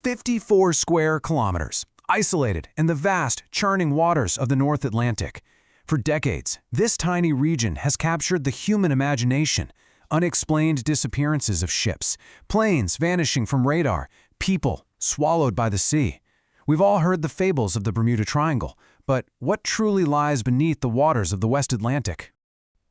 54 square kilometers, isolated in the vast, churning waters of the North Atlantic. For decades, this tiny region has captured the human imagination. Unexplained disappearances of ships, planes vanishing from radar, people swallowed by the sea. We've all heard the fables of the Bermuda Triangle, but what truly lies beneath the waters of the West Atlantic?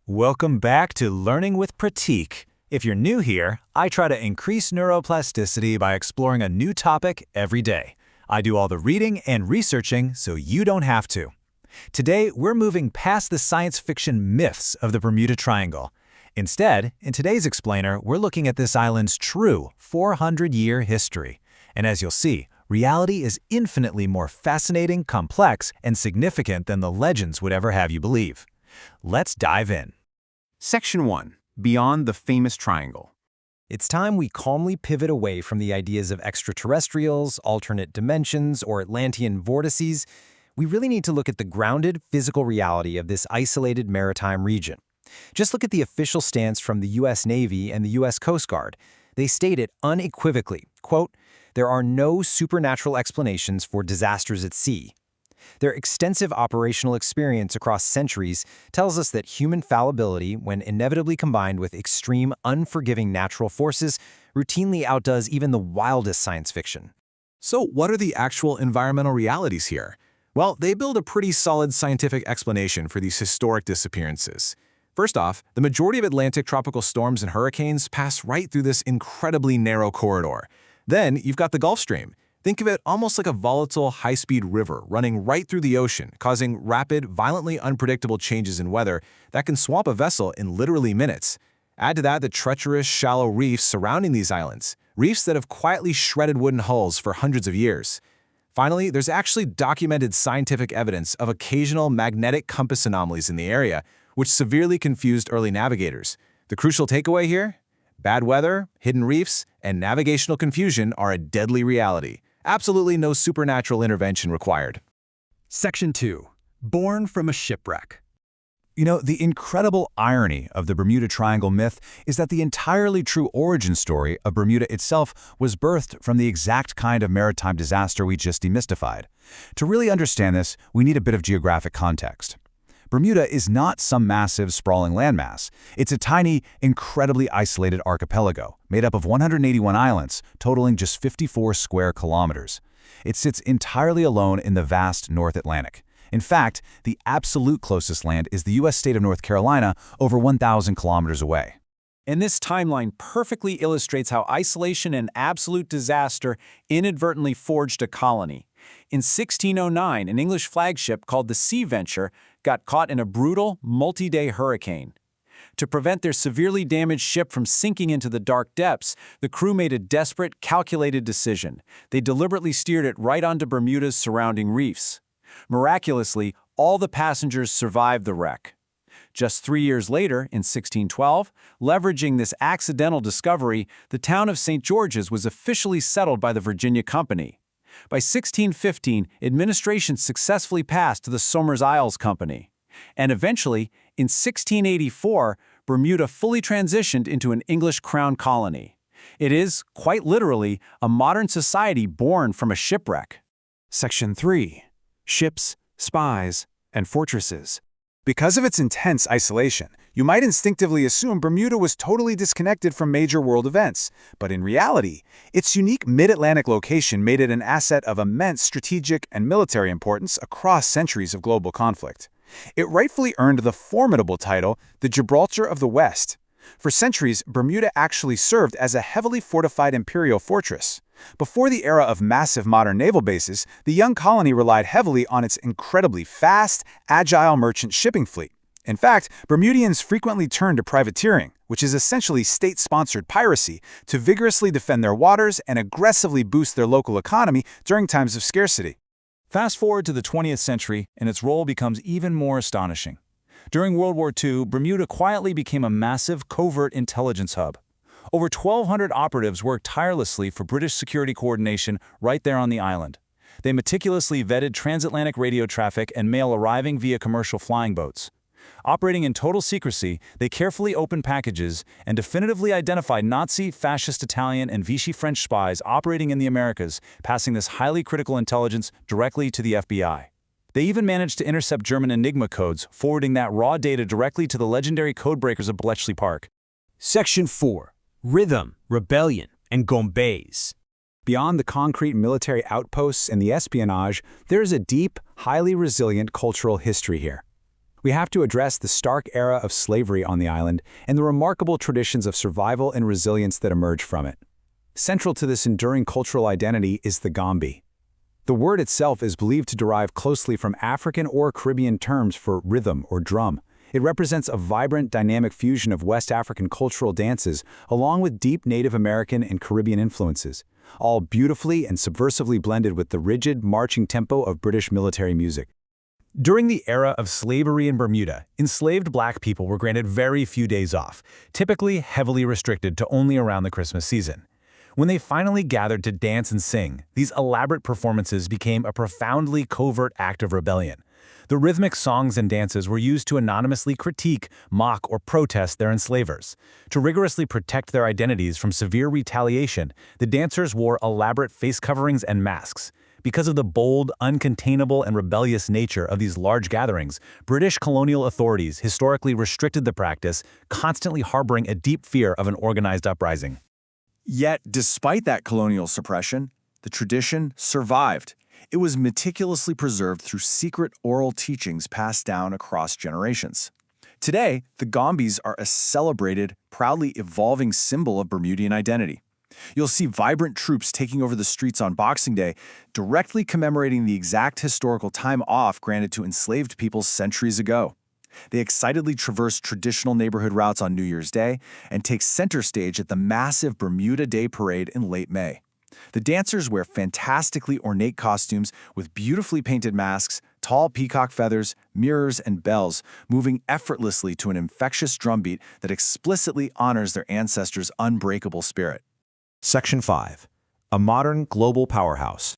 Welcome back to Learning with Pratik. If you're new here, I try to increase neuroplasticity by exploring a new topic every day. I do all the reading and researching so you don't have to. Today, we're moving past the science fiction myths of the Bermuda Triangle. Instead, in today's explainer, we're looking at this island's true 400-year history. And as you'll see, reality is infinitely more fascinating, complex, and significant than the legends would ever have you believe. Let's dive in. Section 1. Beyond the famous triangle. It's time we calmly pivot away from the ideas of extraterrestrials, alternate dimensions, or Atlantean vortices. We really need to look at the grounded, physical reality of this isolated maritime region. Just look at the official stance from the U.S. Navy and the U.S. Coast Guard. They state it unequivocally, quote, "There are no supernatural explanations for disasters at sea." Their extensive operational experience across centuries tells us that human fallibility, when inevitably combined with extreme, unforgiving natural forces, routinely outdoes even the wildest science fiction. So what are the actual environmental realities here? Well, they build a pretty solid scientific explanation for these historic disappearances. First off, the majority of Atlantic tropical storms and hurricanes pass right through this incredibly narrow corridor. Then you've got the Gulf Stream. Think of it almost like a volatile, high-speed river running right through the ocean, causing rapid, violently unpredictable changes in weather that can swamp a vessel in literally minutes. Add to that the treacherous, shallow reefs surrounding these islands, reefs that have quietly shredded wooden hulls for hundreds of years. Finally, there's actually documented scientific evidence of occasional magnetic compass anomalies in the area, which severely confused early navigators. The crucial takeaway here? Bad weather, hidden reefs, and navigational confusion are a deadly reality. Absolutely no supernatural intervention required. Section 2. Born from a shipwreck. You know, the incredible irony of the Bermuda Triangle myth is that the entirely true origin story of Bermuda itself was birthed from the exact kind of maritime disaster we just demystified. To really understand this, we need a bit of geographic context. Bermuda is not some massive, sprawling landmass. It's a tiny, incredibly isolated archipelago, made up of 181 islands, totaling just 54 square kilometers. It sits entirely alone in the vast North Atlantic. In fact, the absolute closest land is the U.S. state of North Carolina, over 1,000 kilometers away. And this timeline perfectly illustrates how isolation and absolute disaster inadvertently forged a colony. In 1609, an English flagship called the Sea Venture got caught in a brutal, multi-day hurricane. To prevent their severely damaged ship from sinking into the dark depths, the crew made a desperate, calculated decision. They deliberately steered it right onto Bermuda's surrounding reefs. Miraculously, all the passengers survived the wreck. Just 3 years later, in 1612, leveraging this accidental discovery, the town of St. George's was officially settled by the Virginia Company. By 1615, administration successfully passed to the Somers Isles Company. And eventually, in 1684, Bermuda fully transitioned into an English crown colony. It is, quite literally, a modern society born from a shipwreck. Section 3. Ships, spies, and fortresses. Because of its intense isolation, you might instinctively assume Bermuda was totally disconnected from major world events. But in reality, its unique mid-Atlantic location made it an asset of immense strategic and military importance across centuries of global conflict. It rightfully earned the formidable title, the Gibraltar of the West. For centuries, Bermuda actually served as a heavily fortified imperial fortress. Before the era of massive modern naval bases, the young colony relied heavily on its incredibly fast, agile merchant shipping fleet. In fact, Bermudians frequently turned to privateering, which is essentially state-sponsored piracy, to vigorously defend their waters and aggressively boost their local economy during times of scarcity. Fast forward to the 20th century, and its role becomes even more astonishing. During World War II, Bermuda quietly became a massive covert intelligence hub. Over 1,200 operatives worked tirelessly for British security coordination right there on the island. They meticulously vetted transatlantic radio traffic and mail arriving via commercial flying boats. Operating in total secrecy, they carefully opened packages and definitively identified Nazi, fascist Italian, and Vichy French spies operating in the Americas, passing this highly critical intelligence directly to the FBI. They even managed to intercept German enigma codes, forwarding that raw data directly to the legendary codebreakers of Bletchley Park. Section 4. Rhythm, Rebellion, and Gombeys. Beyond the concrete military outposts and the espionage, there is a deep, highly resilient cultural history here. We have to address the stark era of slavery on the island and the remarkable traditions of survival and resilience that emerge from it. Central to this enduring cultural identity is the Gombe. The word itself is believed to derive closely from African or Caribbean terms for rhythm or drum. It represents a vibrant, dynamic fusion of West African cultural dances along with deep Native American and Caribbean influences, all beautifully and subversively blended with the rigid, marching tempo of British military music. During the era of slavery in Bermuda, enslaved black people were granted very few days off, typically heavily restricted to only around the Christmas season. When they finally gathered to dance and sing, these elaborate performances became a profoundly covert act of rebellion. The rhythmic songs and dances were used to anonymously critique, mock, or protest their enslavers. To rigorously protect their identities from severe retaliation, the dancers wore elaborate face coverings and masks. Because of the bold, uncontainable, and rebellious nature of these large gatherings, British colonial authorities historically restricted the practice, constantly harboring a deep fear of an organized uprising. Yet, despite that colonial suppression, the tradition survived. It was meticulously preserved through secret oral teachings passed down across generations. Today, the Gombeys are a celebrated, proudly evolving symbol of Bermudian identity. You'll see vibrant troops taking over the streets on Boxing Day, directly commemorating the exact historical time off granted to enslaved peoples centuries ago. They excitedly traverse traditional neighborhood routes on New Year's Day and take center stage at the massive Bermuda Day Parade in late May. The dancers wear fantastically ornate costumes with beautifully painted masks, tall peacock feathers, mirrors, and bells, moving effortlessly to an infectious drumbeat that explicitly honors their ancestors' unbreakable spirit. Section 5. A modern global powerhouse.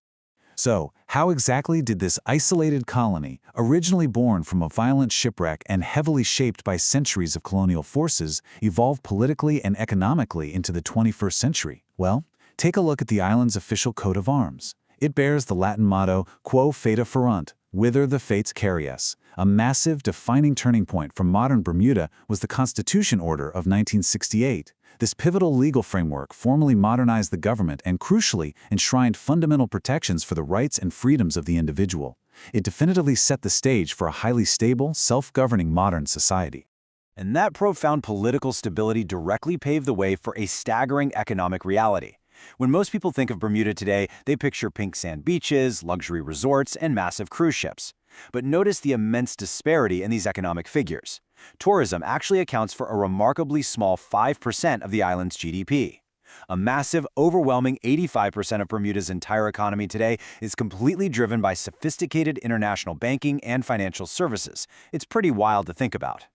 So, how exactly did this isolated colony, originally born from a violent shipwreck and heavily shaped by centuries of colonial forces, evolve politically and economically into the 21st century? Well, take a look at the island's official coat of arms. It bears the Latin motto, Quo Fata Ferunt, whither the fates carry us. A massive, defining turning point for modern Bermuda was the Constitution Order of 1968. This pivotal legal framework formally modernized the government and, crucially, enshrined fundamental protections for the rights and freedoms of the individual. It definitively set the stage for a highly stable, self-governing modern society. And that profound political stability directly paved the way for a staggering economic reality. When most people think of Bermuda today, they picture pink sand beaches, luxury resorts, and massive cruise ships. But notice the immense disparity in these economic figures. Tourism actually accounts for a remarkably small 5% of the island's GDP. A massive, overwhelming 85% of Bermuda's entire economy today is completely driven by sophisticated international banking and financial services. It's pretty wild to think about.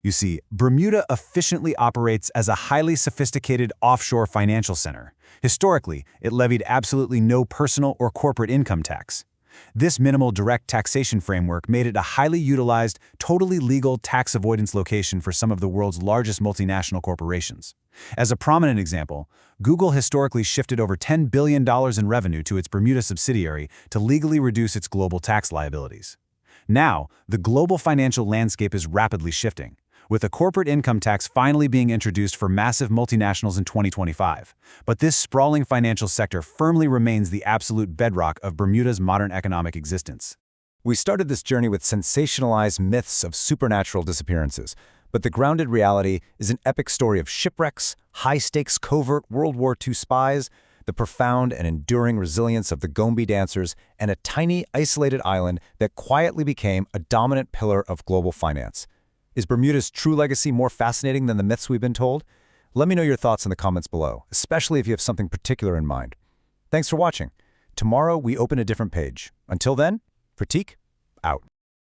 You see, Bermuda efficiently operates as a highly sophisticated offshore financial center. Historically, it levied absolutely no personal or corporate income tax. This minimal direct taxation framework made it a highly utilized, totally legal tax avoidance location for some of the world's largest multinational corporations. As a prominent example, Google historically shifted over $10 billion in revenue to its Bermuda subsidiary to legally reduce its global tax liabilities. Now, the global financial landscape is rapidly shifting, with a corporate income tax finally being introduced for massive multinationals in 2025. But this sprawling financial sector firmly remains the absolute bedrock of Bermuda's modern economic existence. We started this journey with sensationalized myths of supernatural disappearances, but the grounded reality is an epic story of shipwrecks, high-stakes covert World War II spies, the profound and enduring resilience of the Gombe dancers, and a tiny, isolated island that quietly became a dominant pillar of global finance. Is Bermuda's true legacy more fascinating than the myths we've been told? Let me know your thoughts in the comments below, especially if you have something particular in mind. Thanks for watching. Tomorrow, we open a different page. Until then, Pratik, out.